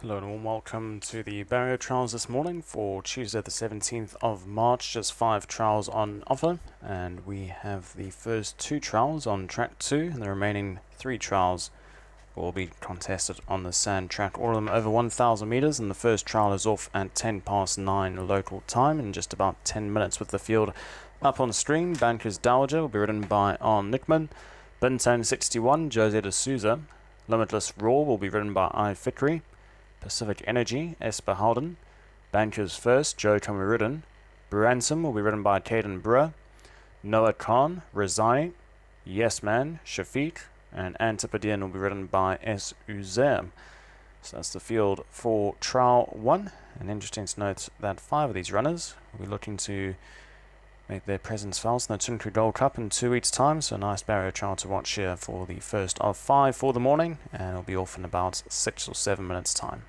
Hello and warm welcome to the barrier trials this morning for Tuesday the 17th of March. Just 5 trials on offer, and we have the first 2 trials on track 2 and the remaining 3 trials will be contested on the sand track, all of them over 1,000 meters, and the first trial is off at 10 past 9 local time in just about 10 minutes with the field up on screen. Bankers Dowager will be ridden by Arn Nickman. Bintone 61, Jose de Souza. Limitless Raw will be ridden by I Fikri. Pacific Energy, Esper Howden. Bankers First, Joe Tomaridden. Bransom will be ridden by Caden Brewer. Noah Khan, Rezai. Yes Man, Shafiq. And Antipodean will be ridden by S. Uzair. So that's the field for trial 1. And interesting to note that 5 of these runners will be looking to make their presence felt in the Tunku Gold Cup in 2 weeks' time. So a nice barrier trial to watch here for the first of 5 for the morning, and it'll be off in about 6 or 7 minutes' time.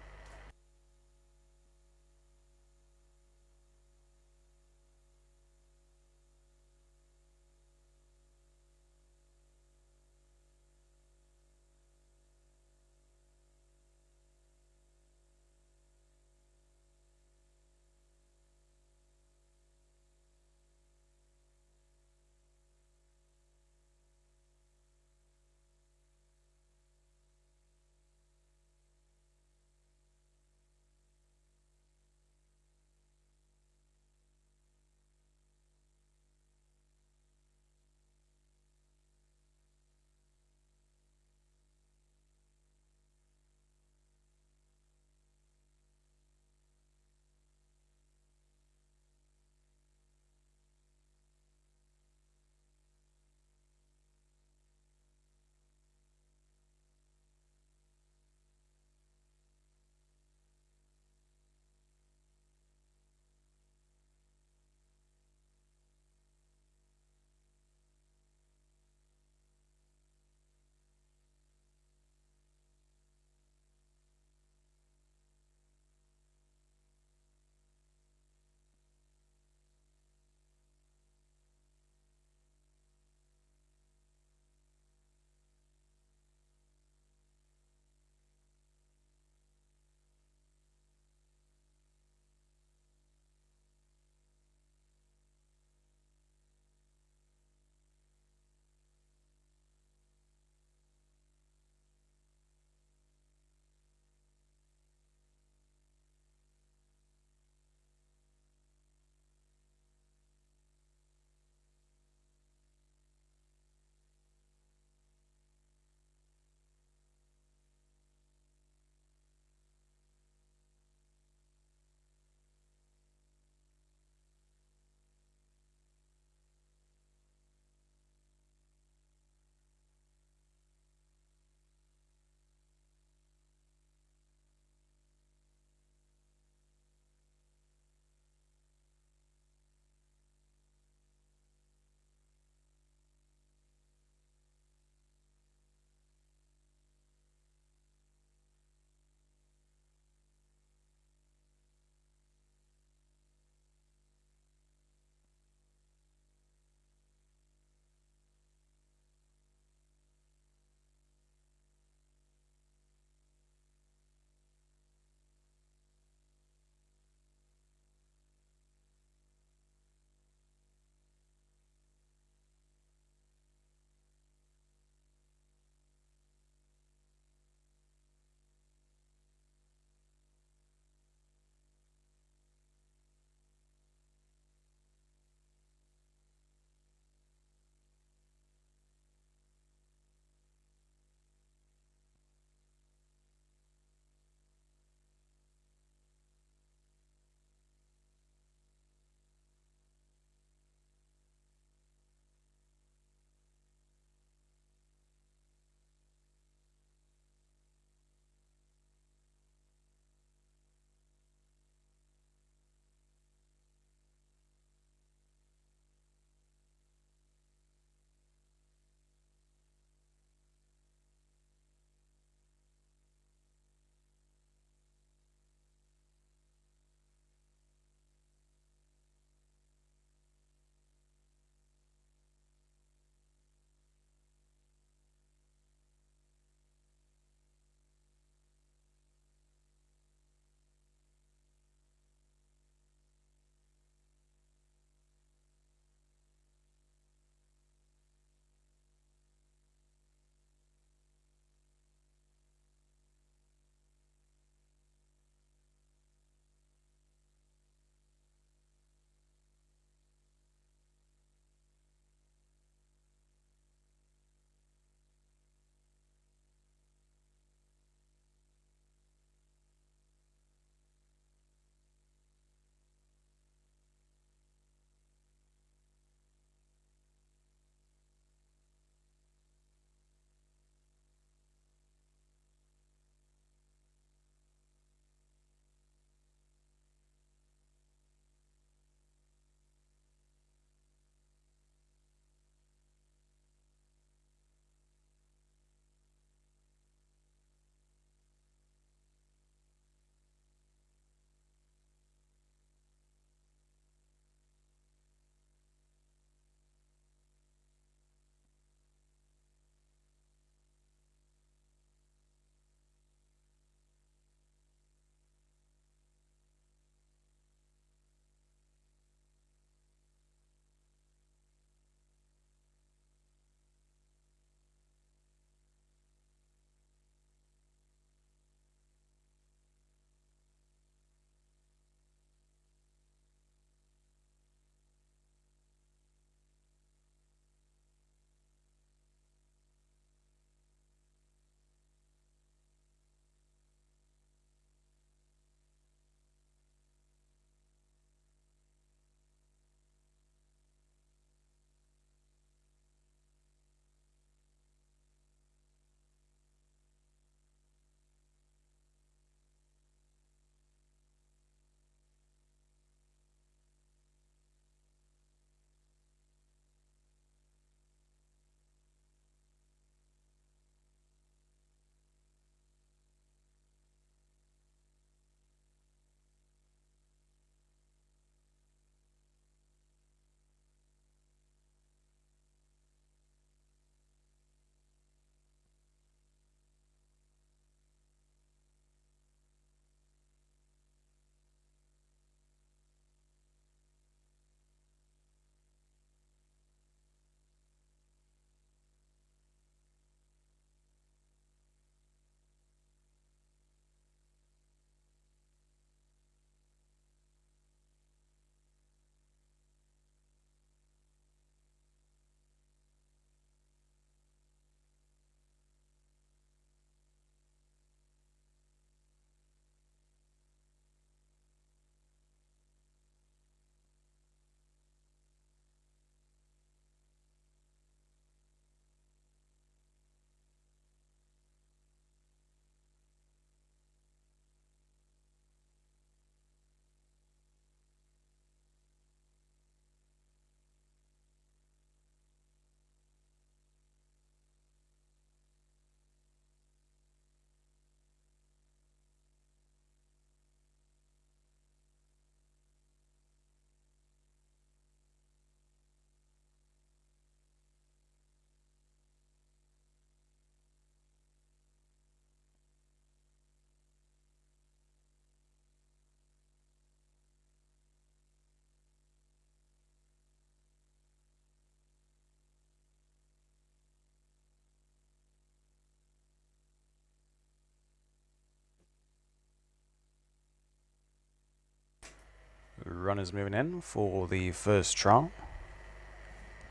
Runners moving in for the first trial.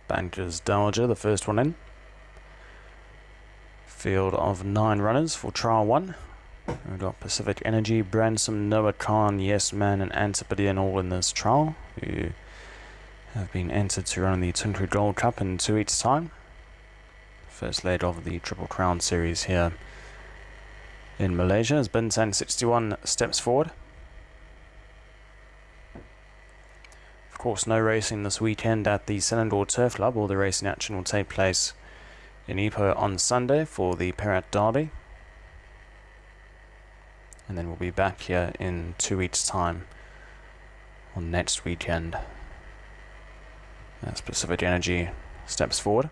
Bankers Dowager, the first one in. Field of 9 runners for trial 1. We've got Pacific Energy, Bransom, Noah Khan, Yes Man and Antipodean all in this trial, who have been entered to run the Tunku Gold Cup in 2 weeks' time. First leg of the Triple Crown series here in Malaysia as Bintang 61 steps forward. Of course, no racing this weekend at the Selangor Turf Club. All the racing action will take place in Ipoh on Sunday for the Perak Derby. And then we'll be back here in 2 weeks' time on next weekend as Pacific Energy steps forward.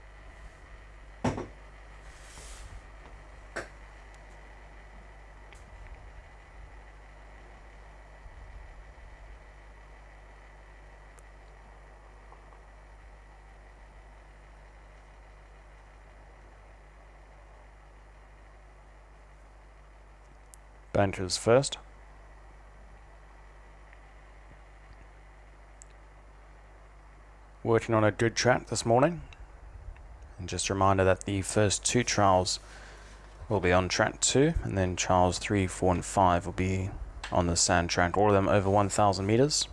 Bankers first. Working on a good track this morning. And just a reminder that the first 2 trials will be on track 2, and then trials 3, 4 and 5 will be on the sand track, all of them over 1,000 meters.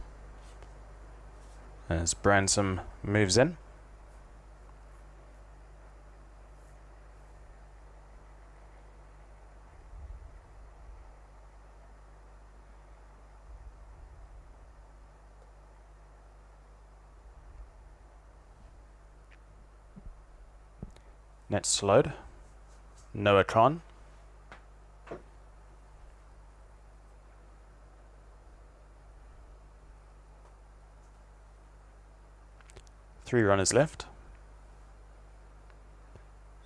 As Bransom moves in. Next load, Noah Khan. Three runners left.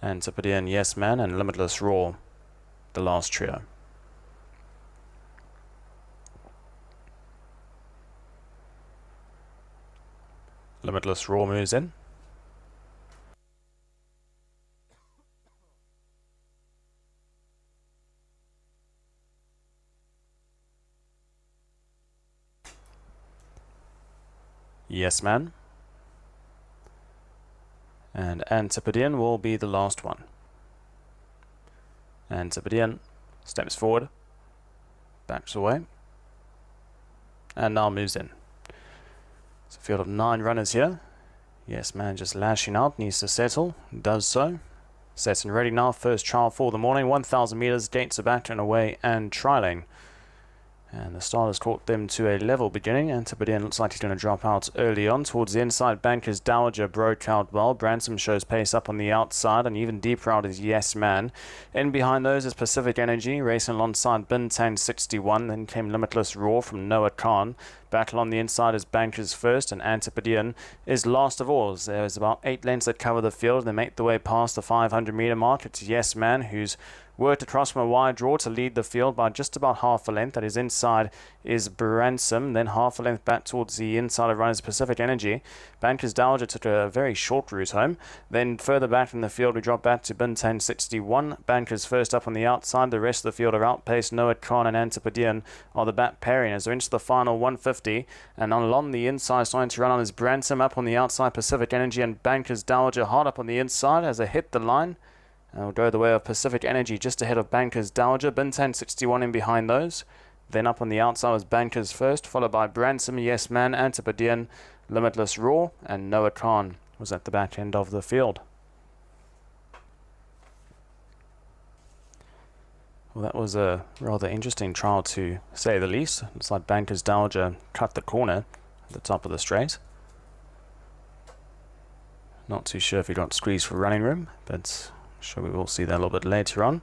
Antipodean, Yes Man and Limitless Raw, the last trio. Limitless Raw moves in. Yes Man and Antipodean will be the last one. Antipodean steps forward, backs away, and now moves in. It's a field of 9 runners here. Yes Man just lashing out, needs to settle, does so. Set and ready now, first trial for the morning, 1,000 meters, gates are back and away and trialing. And the starters caught them to a level beginning. Antipodean looks like he's going to drop out early on. Towards the inside, Bankers Dowager broke out well. Bransom shows pace up on the outside, and even deeper out is Yes Man. In behind those is Pacific Energy, racing alongside Bintang 61. Then came Limitless Raw from Noah Khan. Battle on the inside is Bankers first, and Antipodean is last of all. There's about 8 lengths that cover the field. They make the way past the 500 meter mark. It's Yes Man who's worked across from a wide draw to lead the field by just about half a length. That is inside is Bransom, then half a length back towards the inside of runners Pacific Energy. Bankers Dowager took a very short route home. Then further back in the field we drop back to Bintang 61. Bankers first up on the outside. The rest of the field are outpaced. Noah Khan and Antipodean are the back pairing as they're into the final 150. And along the inside starting to run on is Bransom, up on the outside Pacific Energy and Bankers Dowager hard up on the inside as they hit the line. And will go the way of Pacific Energy just ahead of Bankers Dowager. Bintang 61 in behind those. Then up on the outside was Bankers first, followed by Bransom, Yes Man, Antipodean, Limitless Raw, and Noah Khan was at the back end of the field. Well, that was a rather interesting trial to say the least. Looks like Bankers Dowager cut the corner at the top of the straight. Not too sure if he got squeezed for running room, but I'm sure we will see that a little bit later on.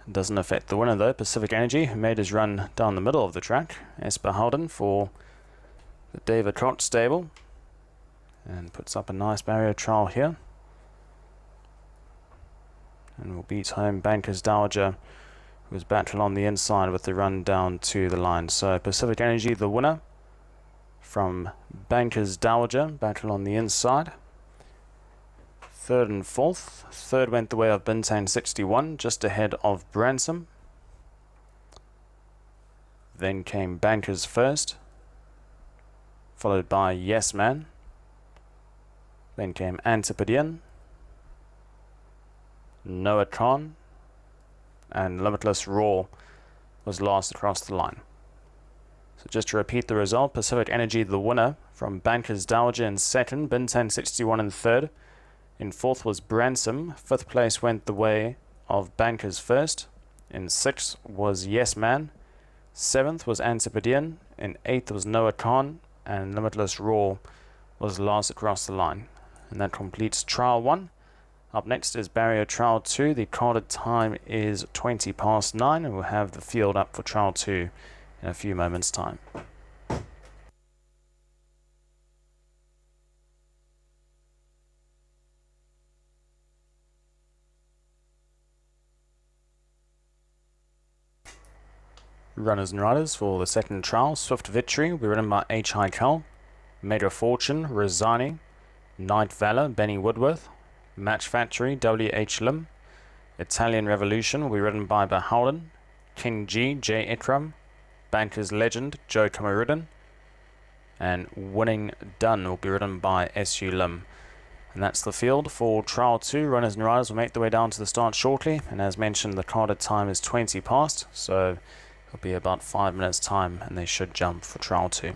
It doesn't affect the winner though, Pacific Energy, who made his run down the middle of the track. Esper Howden for the David Koch stable and puts up a nice barrier trial here. And will beat home Bankers Dowager, who was battling on the inside with the run down to the line. So Pacific Energy the winner from Bankers Dowager, battle on the inside. Third and fourth. Third went the way of Bintang 61, just ahead of Bransom. Then came Bankers first, followed by Yes Man. Then came Antipodean, Noatron, and Limitless Roar was last across the line. So just to repeat the result, Pacific Energy the winner, from Bankers Dowager in second, Bintan 61 in third. In fourth was Bransom. Fifth place went the way of Bankers first. In sixth was Yes Man. Seventh was Antipodean. In eighth was Noatron, and Limitless Roar was last across the line. And that completes Trial 1. Up next is Barrier Trial 2. The carded time is 20 past 9, and we'll have the field up for Trial 2 in a few moments' time. Runners and riders for the second trial. Swift Victory will be ridden by H. Heikel. Mega Fortune, Rosani. Night Valor, Benny Woodworth. Match Factory, W.H. Lim. Italian Revolution will be ridden by Bahaulen. King G, J. Ikram. Banker's Legend, Joe Kamarudan. And Winning Done will be ridden by S.U. Lim. And that's the field for Trial 2. Runners and riders will make their way down to the start shortly. And as mentioned, the carded time is 20 past. So it'll be about 5 minutes time and they should jump for Trial 2.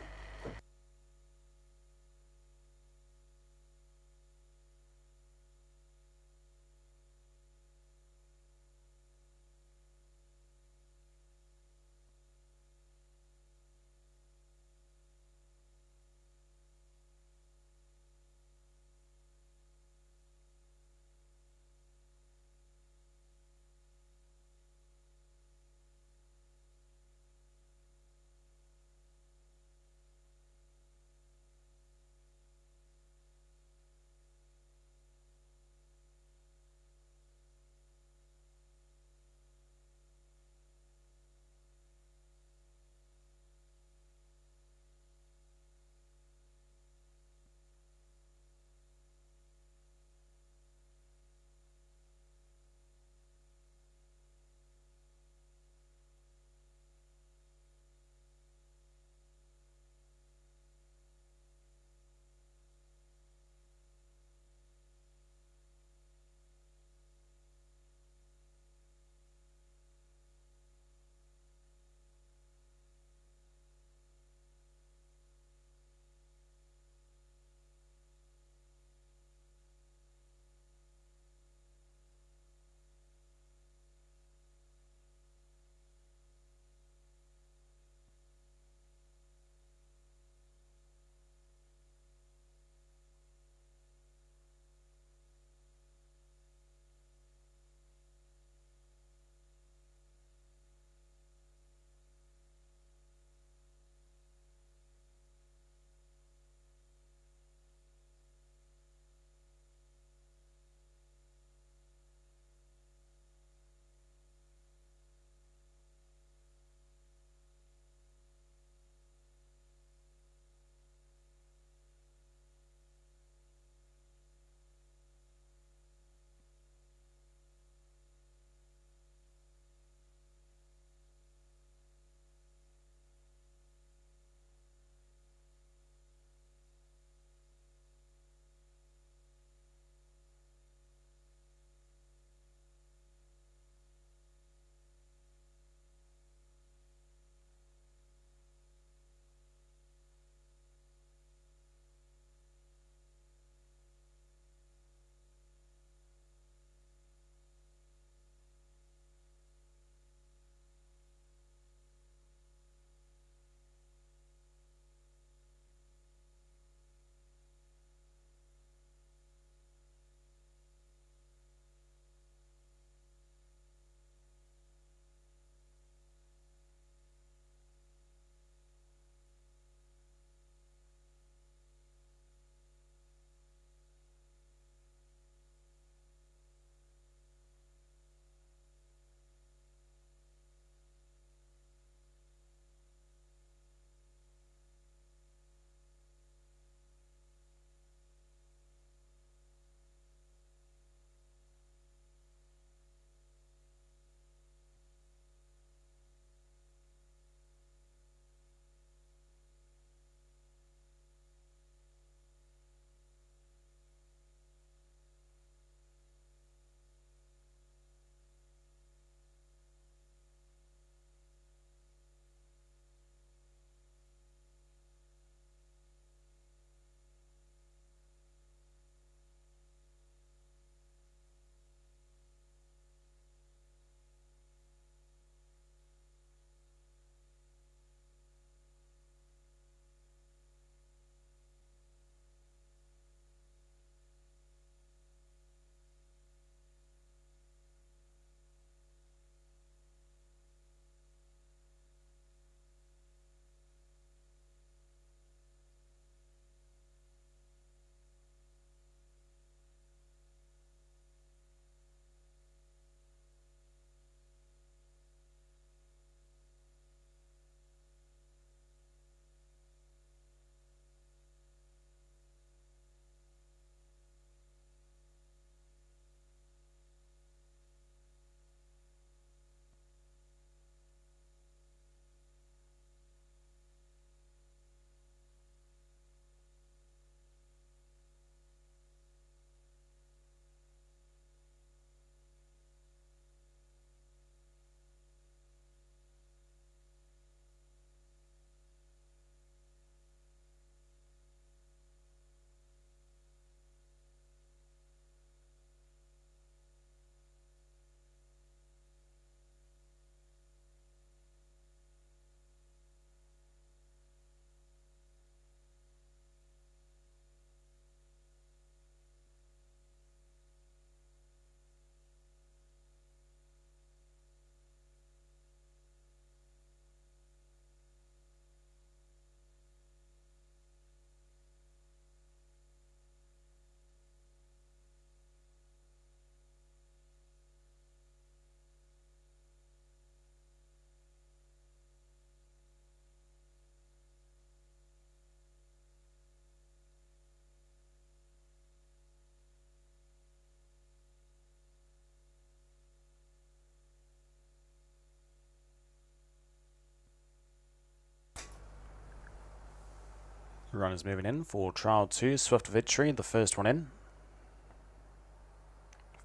Runners moving in for trial 2, Swift Victory, the first one in.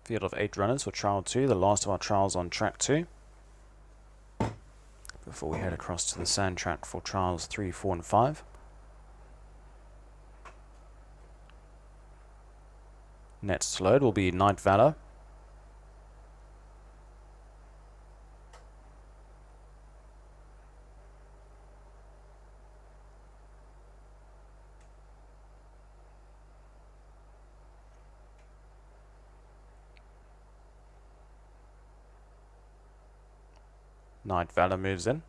Field of 8 runners for trial 2, the last of our trials on track 2. Before we head across to the sand track for trials 3, 4 and 5. Next to load will be Night Valor. Night Valor moves in.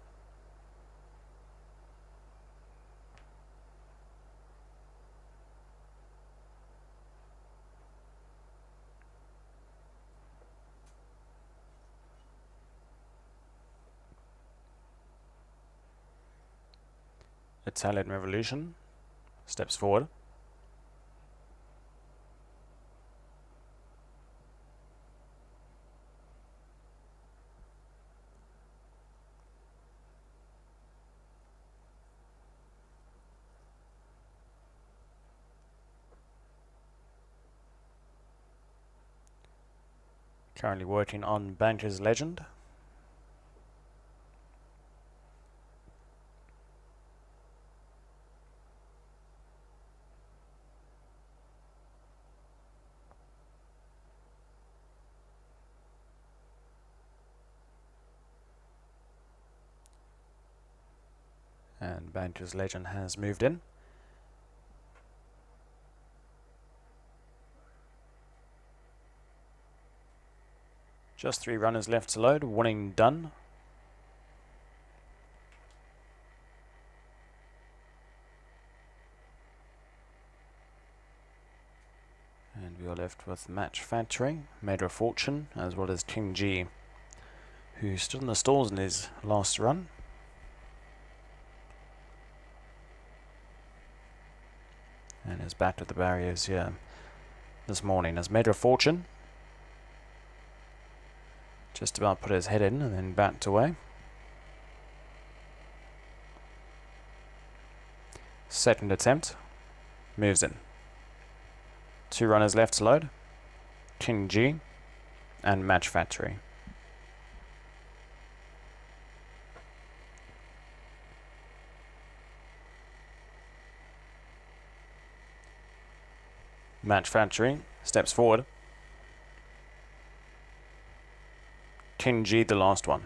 Italian Revolution steps forward. Currently working on Banker's Legend. And Banker's Legend has moved in. Just 3 runners left to load, winning done. And we are left with Match Factory, Made of Fortune, as well as King G, who stood in the stalls in his last run. And is back at the barriers here this morning as Made of Fortune. Just about put his head in and then backed away. Second attempt. Moves in. 2 runners left to load. King G and Match Factory. Match Factory steps forward. King G, the last one.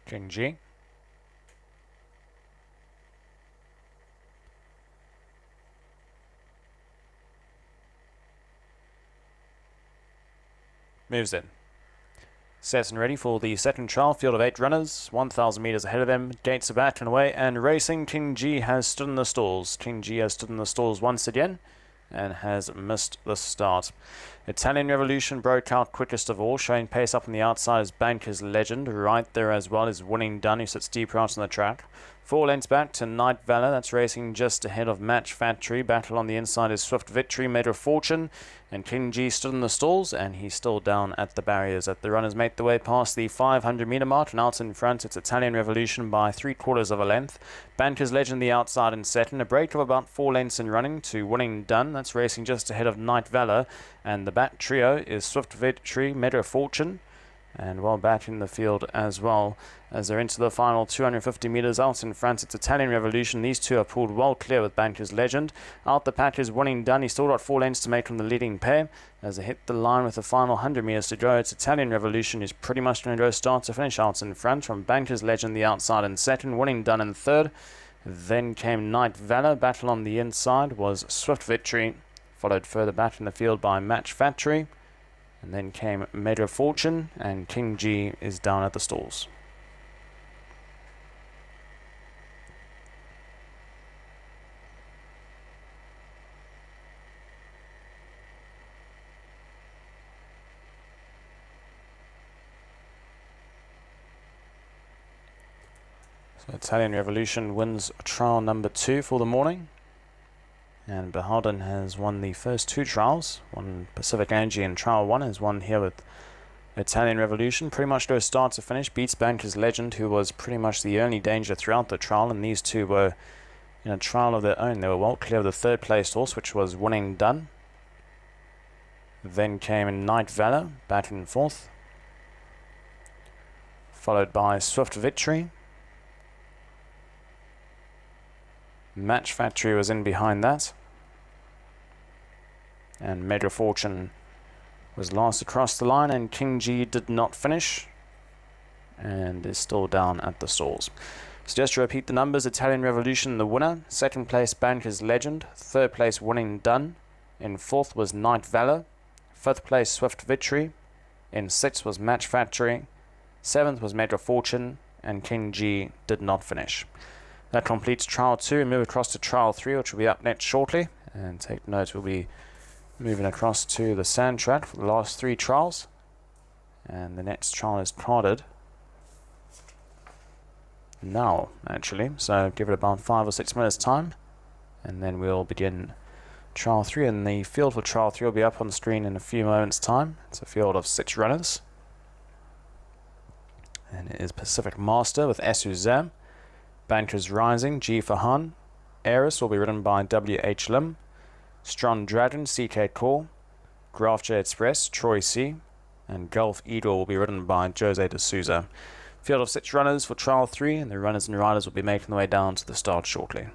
King G. Moves in. Set and ready for the second trial. Field of 8 runners, 1,000 meters ahead of them. Gates are back and away and racing. King G has stood in the stalls. King G has stood in the stalls once again and has missed the start. Italian Revolution broke out quickest of all, showing pace up on the outside as Banker's Legend. Right there as well is Winning Done, who sits deep out on the track. 4 lengths back to Night Valor, that's racing just ahead of Match Factory. Battle on the inside is Swift Victory, Made of Fortune, and King G stood in the stalls, and he's still down at the barriers. At the runners make the way past the 500 meter mark, and out in front it's Italian Revolution by 3/4 of a length. Banker's Legend the outside and second, a break of about 4 lengths in running to Winning Done, that's racing just ahead of Night Valor, and the back trio is Swift Victory, Made of Fortune, and well back in the field as well as they're into the final 250 meters. Out in front it's Italian Revolution. These two are pulled well clear with Banker's Legend. Out the pack is Winning Done. He's still got 4 lengths to make from the leading pair as they hit the line with the final 100 meters to go. It's Italian Revolution who's pretty much going to go start to finish. Out in front from Banker's Legend the outside in second, Winning Done in third. Then came Night Valor. Battle on the inside was Swift Victory, followed further back in the field by Match Factory. And then came Made of Fortune, and King G is down at the stalls. So Italian Revolution wins trial number 2 for the morning. And Beholden has won the first 2 trials. Won Pacific Energy in trial 1, has won here with Italian Revolution. Pretty much goes start to finish. Beats Banker's Legend, who was pretty much the only danger throughout the trial. And these two were in a trial of their own. They were well clear of the third placed horse, which was Winning Done. Then came in Night Valor, back in fourth. Followed by Swift Victory. Match Factory was in behind that. And Mega Fortune was last across the line, and King G did not finish and is still down at the stalls. So just to repeat the numbers: Italian Revolution the winner, second place Banker's Legend, third place Winning Done, in fourth was Night Valor, fifth place Swift Victory, in sixth was Match Factory, seventh was Mega Fortune, and King G did not finish. That completes trial 2, and move across to trial 3, which will be up next shortly. And take note, we'll be moving across to the sand track for the last 3 trials. And the next trial is carded now, actually. So give it about 5 or 6 minutes time, and then we'll begin trial 3. And the field for trial 3 will be up on the screen in a few moments time. It's a field of 6 runners. And it is Pacific Master with Esu Zam. Bankers Rising, G for Han. Eris will be ridden by W.H. Lim. Strong Dragon, C.K. Core. Graph J Express, Troy C. And Gulf Eagle will be ridden by Jose de Souza. Field of 6 runners for trial 3, and the runners and riders will be making their way down to the start shortly.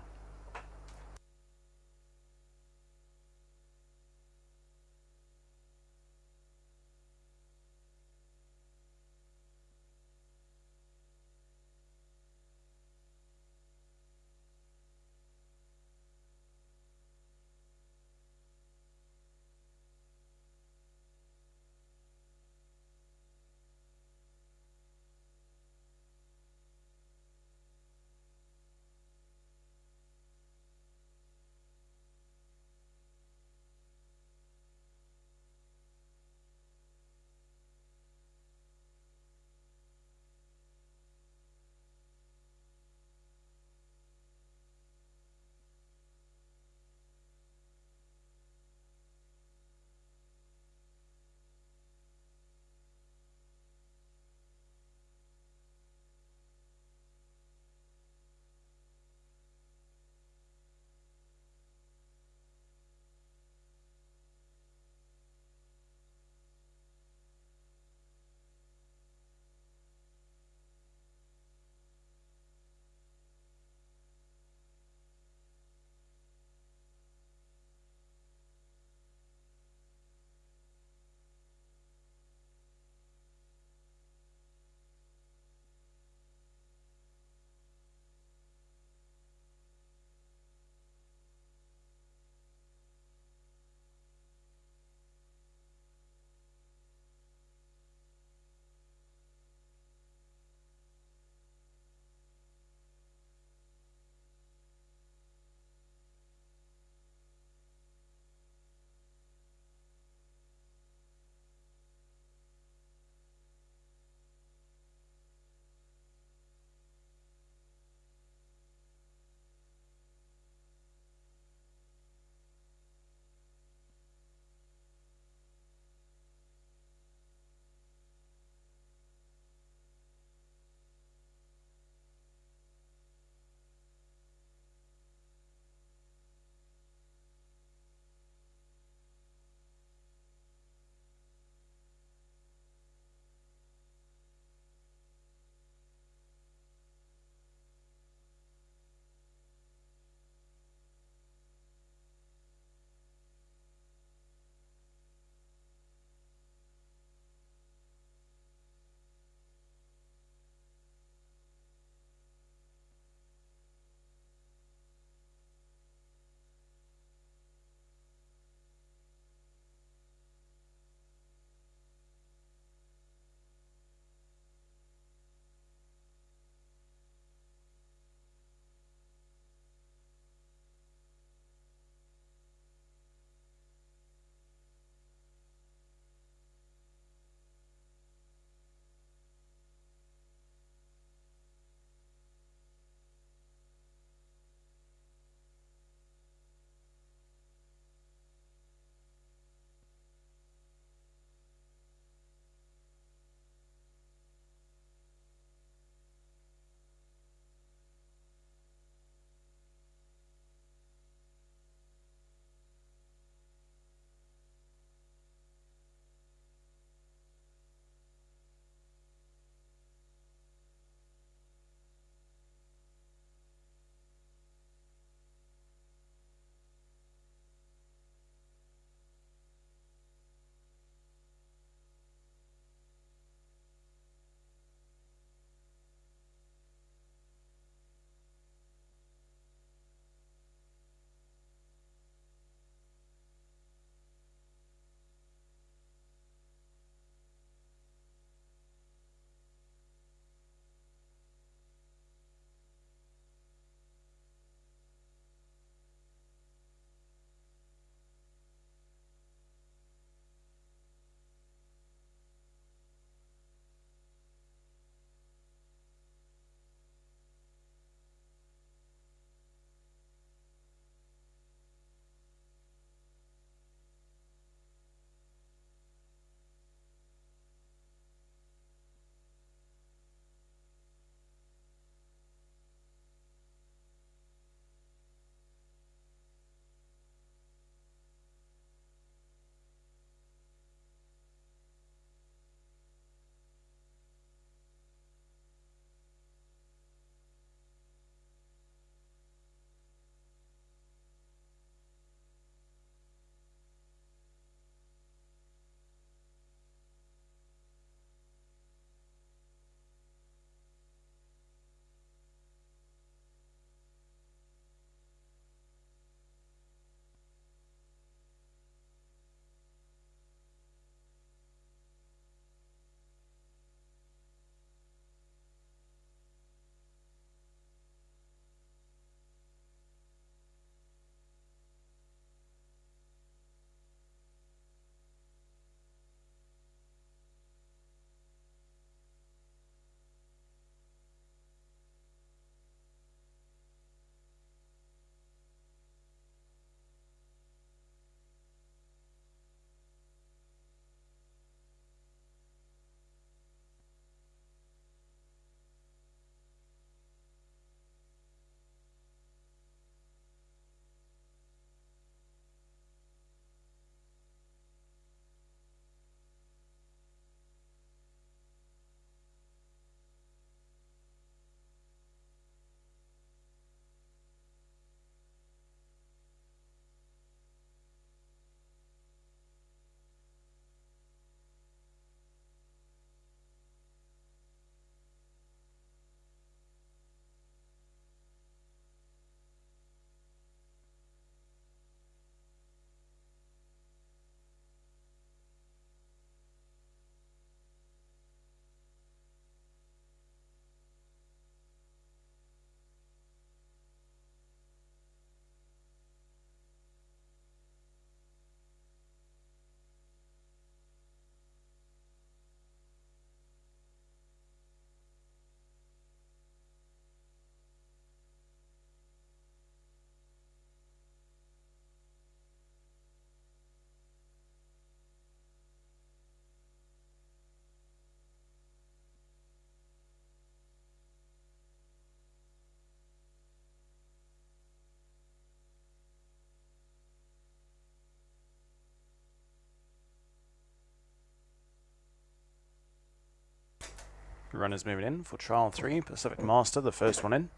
Runners moving in for trial 3, Pacific Master, the first one in.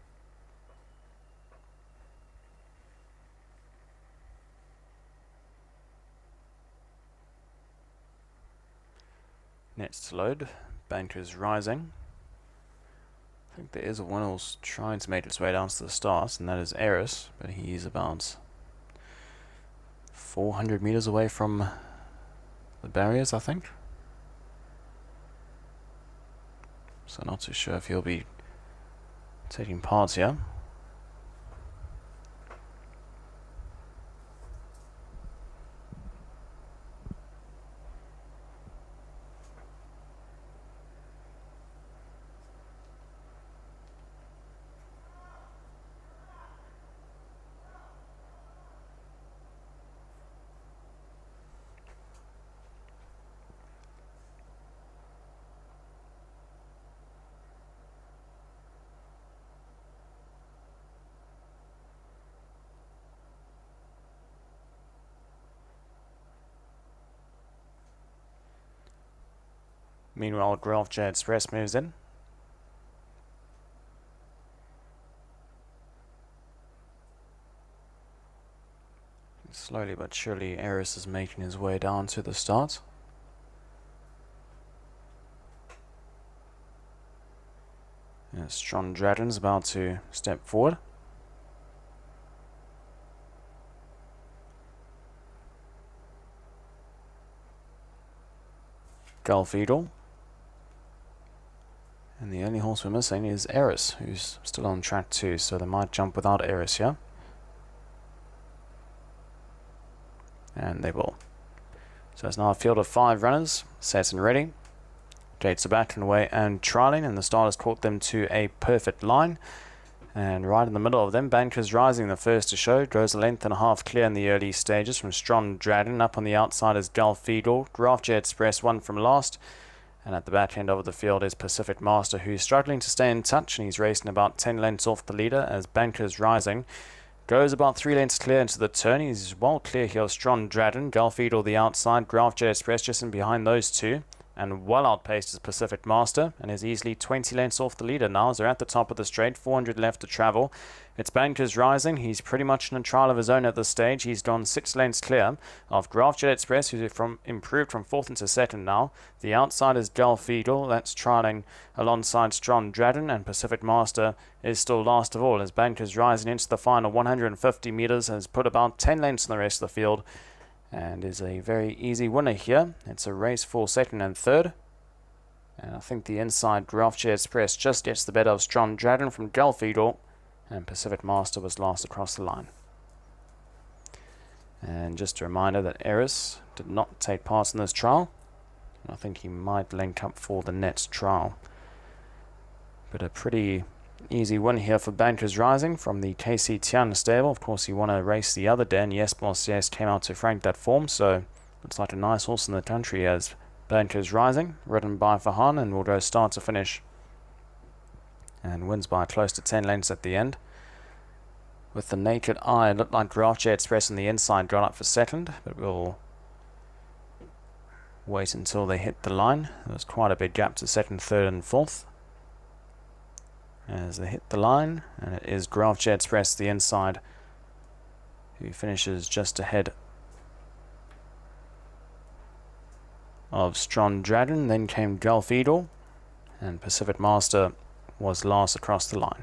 Next to load, Bankers Rising. I think there is a one who's trying to make its way down to the start, and that is Eris, but he's about 400 meters away from the barriers, I think. So not too sure if he'll be taking part here. Meanwhile, Graph J Express moves in. Slowly but surely, Eris is making his way down to the start. Strong Dragon's about to step forward. Gulf Eagle. And the only horse we're missing is Eris, who's still on track 2, so they might jump without Eris here. And they will. So it's now a field of 5 runners, set and ready. Gates are back and away and trialing, and the starters caught them to a perfect line. And right in the middle of them, Bankers Rising, the first to show, goes a length and a half clear in the early stages from Strong Dragon. Up on the outside is Gulf Eagle, Graph J Express one from last. And at the back end of the field is Pacific Master, who's struggling to stay in touch, and he's racing about 10 lengths off the leader as Bankers Rising goes about 3 lengths clear into the turn. He's well clear here of Strong Dragon, Gulf Eagle the outside, Graph J Express just in behind those two. And well outpaced is Pacific Master, and is easily 20 lengths off the leader now as they're at the top of the straight, 400 left to travel. It's Bankers Rising. He's pretty much in a trial of his own at this stage. He's gone 6 lengths clear of Graph J Express, who's improved from 4th into 2nd now. The outside is Gulf Eagle, that's trialing alongside Strong Dragon, and Pacific Master is still last of all as Bankers Rising into the final 150 meters, has put about 10 lengths in the rest of the field, and is a very easy winner here. It's a race for 2nd and 3rd. And I think the inside Graph J Express just gets the better of Strong Dragon from Gulf Eagle, and Pacific Master was last across the line. And just a reminder that Eris did not take part in this trial. I think he might link up for the next trial. But a pretty easy win here for Bankers Rising from the KC Tian stable. Of course, he won a race the other day, and Yes Boss Yes came out to frank that form, so looks like a nice horse in the country as Bankers Rising, ridden by Fahan, and will go start to finish. And wins by close to 10 lengths at the end. With the naked eye, it looked like Graph J Express on the inside got up for 2nd, but we'll wait until they hit the line. There's quite a big gap to 2nd, 3rd, and 4th. As they hit the line, and it is Graph J Express, the inside, who finishes just ahead of Strong Dragon. Then came Gulf Eagle, and Pacific Master was last across the line.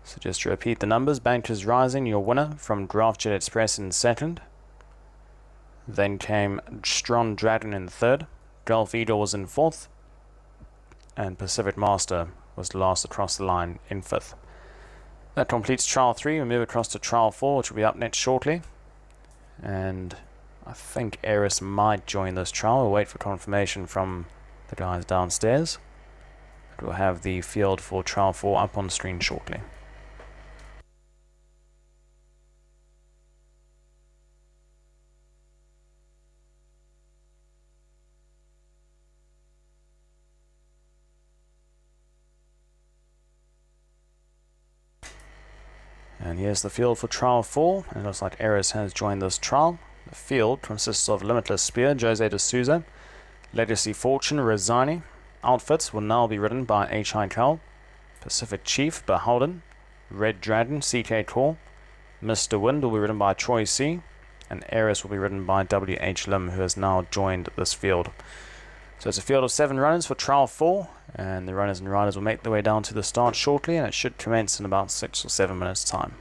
So just to repeat the numbers, Bankers Rising, your winner from Graph J Express in 2nd. Then came Strong Dragon in 3rd. Gulf Eagle was in 4th. And Pacific Master was last across the line in 5th. That completes trial 3. We move across to trial 4, which will be up next shortly. And I think Eris might join this trial. We'll wait for confirmation from the guys downstairs. But we'll have the field for trial 4 up on screen shortly. And here's the field for trial 4, and it looks like Eris has joined this trial. The field consists of Limitless Spear, Jose de Souza, Legacy Fortune, Rosani, outfits will now be ridden by H.I. Cal, Pacific Chief Beholden, Red Dragon CK Tor, Mr. Wind will be ridden by Troy C, and Ares will be ridden by W.H. Lim, who has now joined this field. So it's a field of 7 runners for trial 4, and the runners and riders will make their way down to the start shortly, and it should commence in about 6 or 7 minutes time.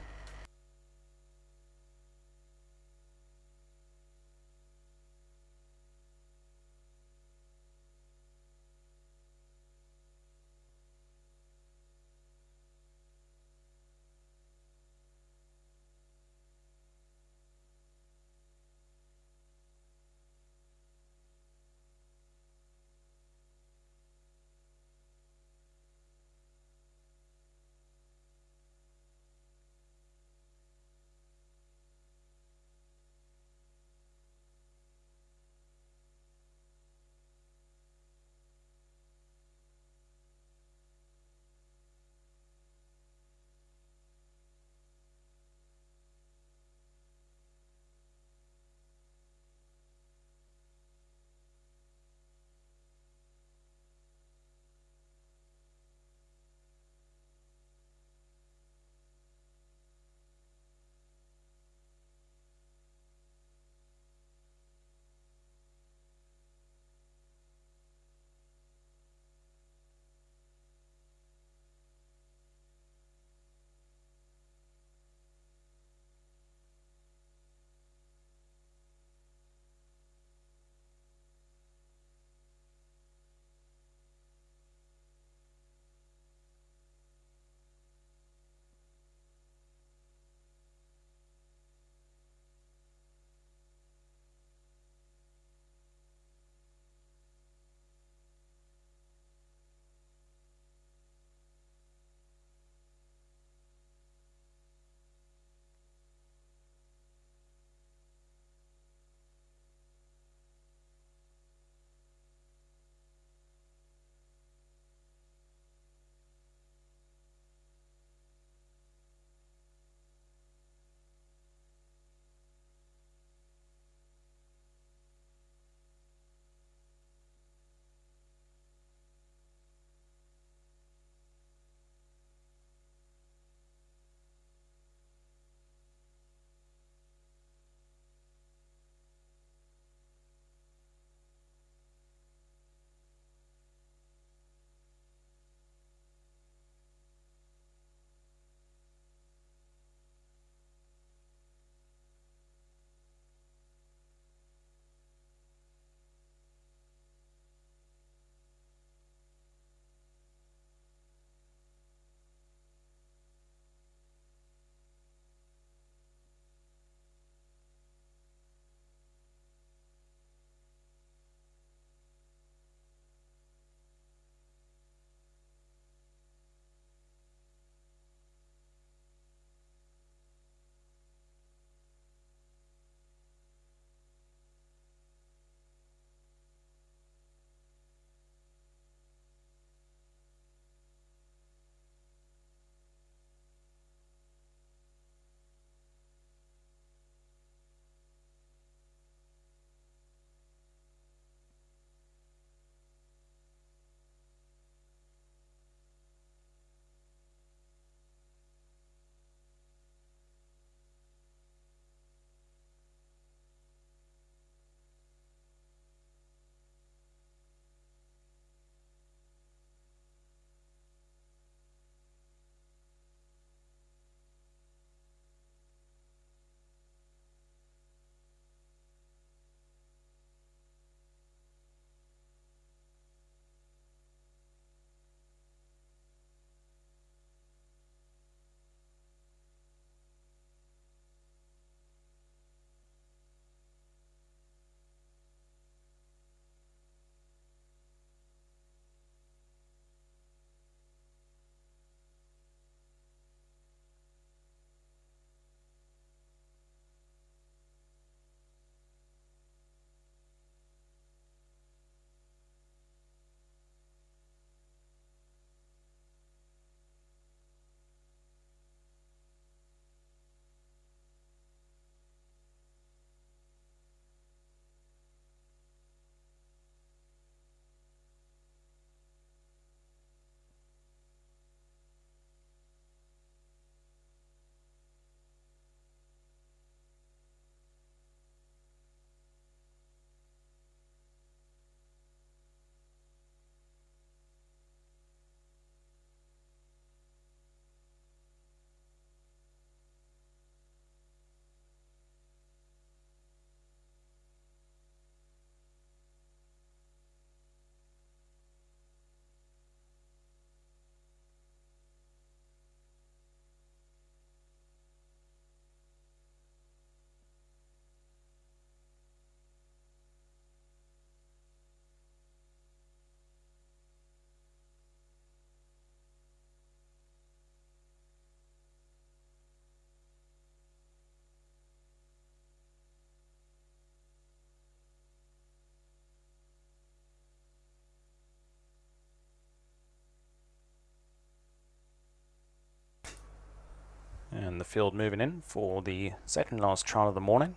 And the field moving in for the second last trial of the morning.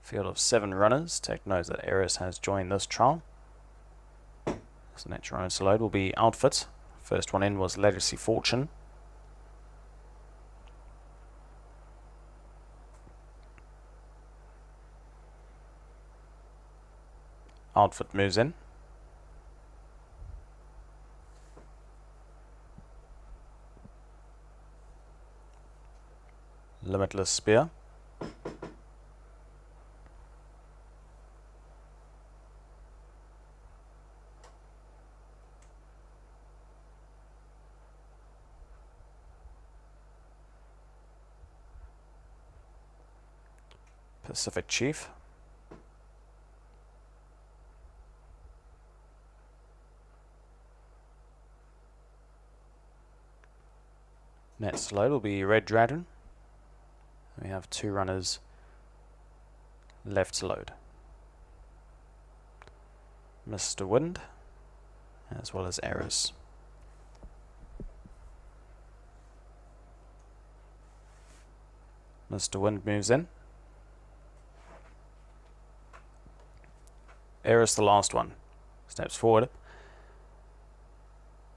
Field of 7 runners. Take note that Eris has joined this trial. So the next runner to load will be Outfit. First one in was Legacy Fortune. Outfit moves in. Limitless Spear. Pacific Chief. Next load will be Red Dragon. We have 2 runners left to load. Mr. Wind, as well as Eris. Mr. Wind moves in. Eris, the last one, steps forward.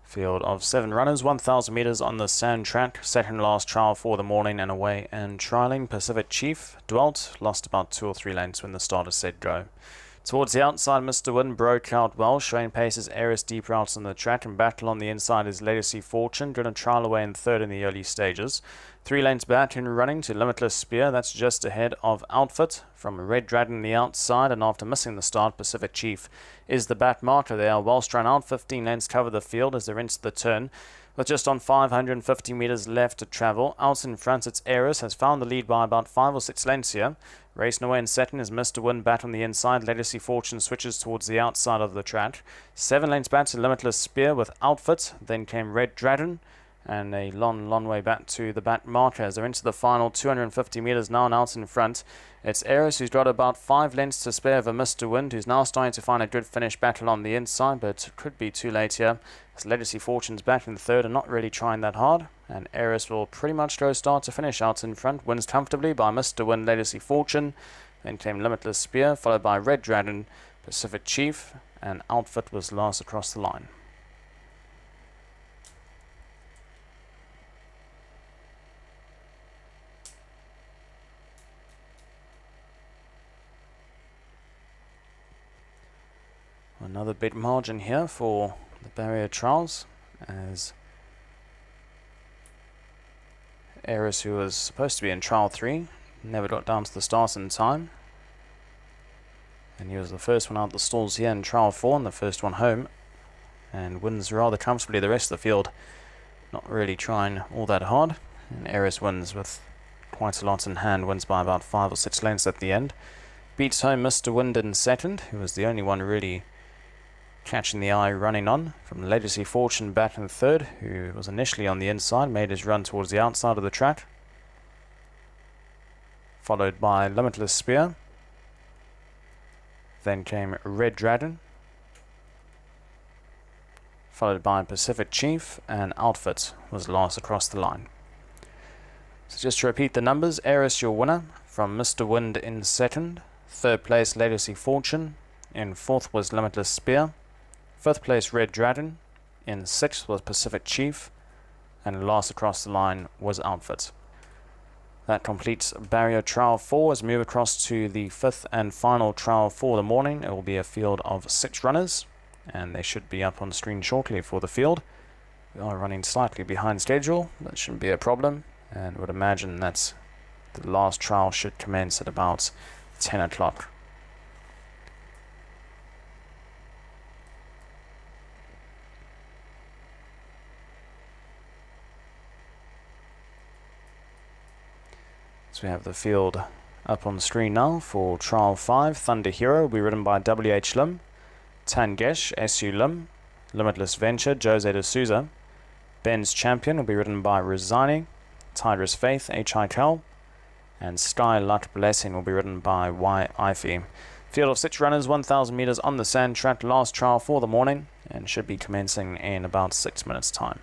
Field of 7 runners, 1,000 meters on the sand track. Second last trial for the morning and away and trialing. Pacific Chief dwelt, lost about 2 or 3 lengths when the starter said go. Towards the outside, Mr. Wind broke out well, showing pace as Eris deep routes on the track, and battle on the inside is Legacy Fortune, driven a trial away in third in the early stages. 3 lengths back in running to Limitless Spear, that's just ahead of Outfit. From Red Dragon the outside, and after missing the start, Pacific Chief is the back marker. They are well strung out, 15 lengths cover the field as they're into the turn. With just on 550 meters left to travel, out in front it's Eris, has found the lead by about 5 or 6 lengths here. Racing away in second is Mr. Wind back on the inside. Legacy Fortune switches towards the outside of the track. 7 lengths back to Limitless Spear with Outfit. Then came Red Dragon. And a long way back to the back marker as they're into the final 250 meters now and out in front. It's Eris who's got about 5 lengths to spare over Mr. Wind, who's now starting to find a good finish battle on the inside, but it could be too late here. As Legacy Fortune's back in third and not really trying that hard. And Eris will pretty much go start to finish out in front. Wins comfortably by Mr. Wind, Legacy Fortune. Then came Limitless Spear, followed by Red Dragon, Pacific Chief, and Outfit was last across the line. Another big margin here for the barrier trials, as Eris, who was supposed to be in trial 3, never got down to the start in time. And he was the first one out the stalls here in trial 4 and the first one home, and wins rather comfortably. The rest of the field not really trying all that hard, and Eris wins with quite a lot in hand, wins by about 5 or 6 lengths at the end. Beats home Mr. Wind in second, who was the only one really catching the eye running on. From Legacy Fortune back in third, who was initially on the inside, made his run towards the outside of the track. Followed by Limitless Spear. Then came Red Dragon. Followed by Pacific Chief, and Outfit was last across the line. So just to repeat the numbers, Eris your winner, from Mr. Wind in second. Third place Legacy Fortune. In fourth was Limitless Spear. Fifth place Red Dragon. In sixth was Pacific Chief. And last across the line was Outfit. That completes barrier trial 4 as we move across to the 5th and final trial for the morning. It will be a field of 6 runners, and they should be up on screen shortly for the field. We are running slightly behind schedule, that shouldn't be a problem, and would imagine that the last trial should commence at about 10 o'clock. So we have the field up on the screen now for Trial 5. Thunder Hero will be ridden by W.H. Lim, Tangesh, S.U. Lim, Limitless Venture, Jose de Souza. Ben's Champion will be ridden by Rosani, Tigress Faith, H.I. Cal, and Sky Luck Blessing will be ridden by Y. Ify. Field of 6 runners, 1,000 meters on the sand track, last trial for the morning, and should be commencing in about 6 minutes' time.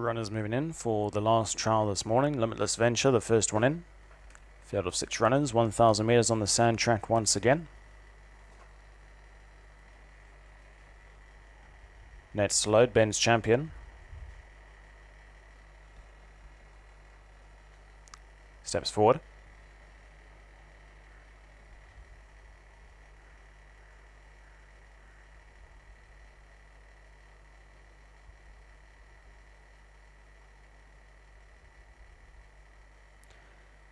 Runners moving in for the last trial this morning. Limitless Venture, the first one in. Field of 6 runners, 1,000 metres on the sand track once again. Next to load, Ben's Champion. Steps forward.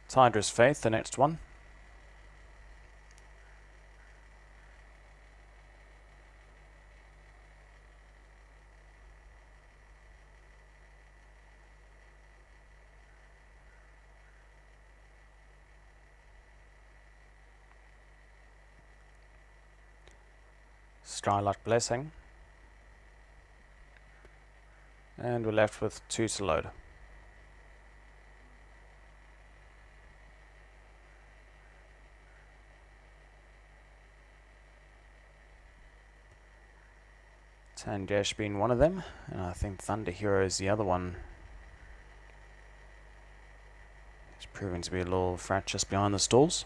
Tidra's Faith, the next one. Starlight Blessing. And we're left with 2 to load. Tangesh being one of them, and I think Thunder Hero is the other one. It's proving to be a little frat just behind the stalls.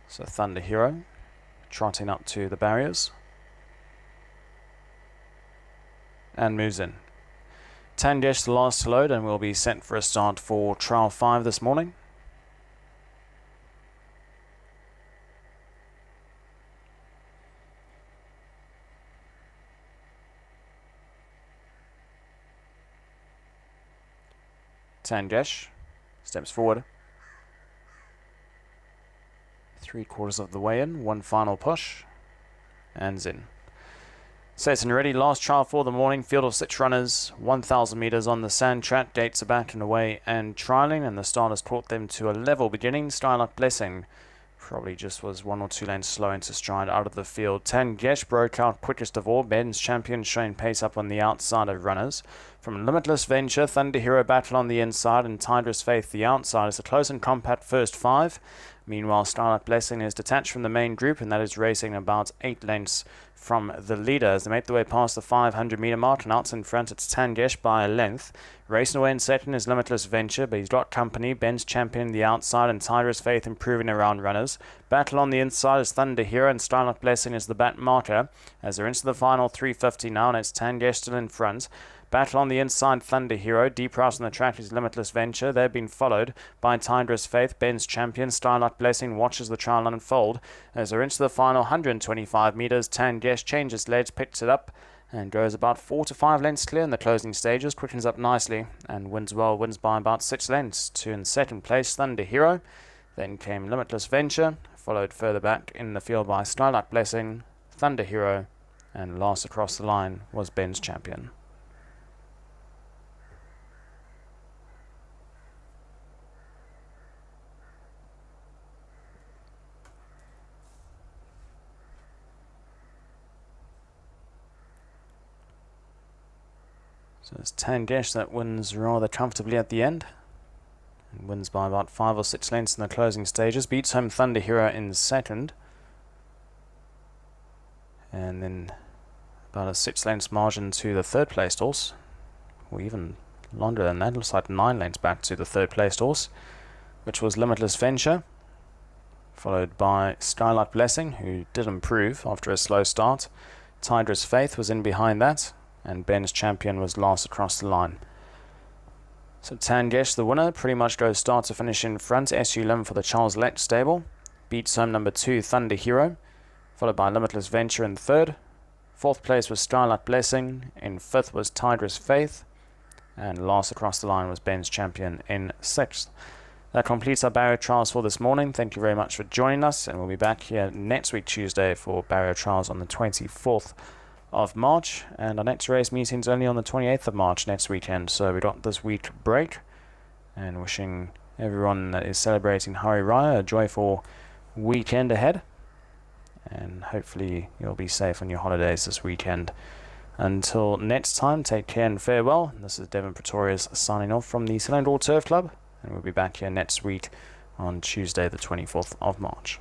So Thunder Hero trotting up to the barriers and moves in. Tangesh the last to load and will be sent for a start for trial 5 this morning. Tangesh steps forward. 3/4 of the way in, one final push, and in. Set and ready, last trial for the morning, field of 6 runners, 1,000 metres on the sand track, dates are back and away and trialling, and the start has taught them to a level beginning. Starlight Blessing probably just was 1 or 2 lanes slow into stride out of the field. Tangesh broke out quickest of all. Ben's Champion showing pace up on the outside of runners. From Limitless Venture, Thunder Hero battle on the inside, and Tidra's Faith the outside. It's a close and compact first 5. Meanwhile, Starlight Blessing is detached from the main group, and that is racing about 8 lengths from the leader as they make their way past the 500 metre mark, and out in front it's Tangesh by a length. Racing away in second is Limitless Venture, but he's got company. Ben's Champion the outside, and Tidra's Faith improving around runners. Battle on the inside is Thunder Hero, and Starlight Blessing is the bat marker as they're into the final 350 now, and it's Tangesh still in front. Battle on the inside, Thunder Hero. Deep out on the track is Limitless Venture. They've been followed by Tidra's Faith, Ben's Champion. Starlight Blessing watches the trial unfold as they're into the final 125 metres. Tangesh changes legs, picks it up, and goes about 4 to 5 lengths clear in the closing stages. Quickens up nicely and wins well, wins by about 6 lengths. To in second place, Thunder Hero. Then came Limitless Venture, followed further back in the field by Starlight Blessing, Thunder Hero, and last across the line was Ben's Champion. So it's Tangesh that wins rather comfortably at the end. And wins by about 5 or 6 lengths in the closing stages. Beats home Thunder Hero in second. And then about a 6 lengths margin to the third placed horse. Or even longer than that. Looks like 9 lengths back to the third placed horse, which was Limitless Venture. Followed by Starlight Blessing, who did improve after a slow start. Tidra's Faith was in behind that, and Ben's Champion was last across the line. So Tangesh, the winner, pretty much goes start to finish in front. SU11 for the Charles Lech stable. Beats home number 2, Thunder Hero, followed by Limitless Venture in third. Fourth place was Starlight Blessing. In fifth was Tidra's Faith. And last across the line was Ben's Champion in sixth. That completes our barrier trials for this morning. Thank you very much for joining us, and we'll be back here next week Tuesday for barrier trials on the 24th of March, and our next race meeting's only on the 28th of March next weekend, so we got this week break, and wishing everyone that is celebrating Hari Raya a joyful weekend ahead, and hopefully you'll be safe on your holidays this weekend. Until next time, take care and farewell. This is Devon Pretorius signing off from the Selangor Turf Club, and we'll be back here next week on Tuesday the 24th of March.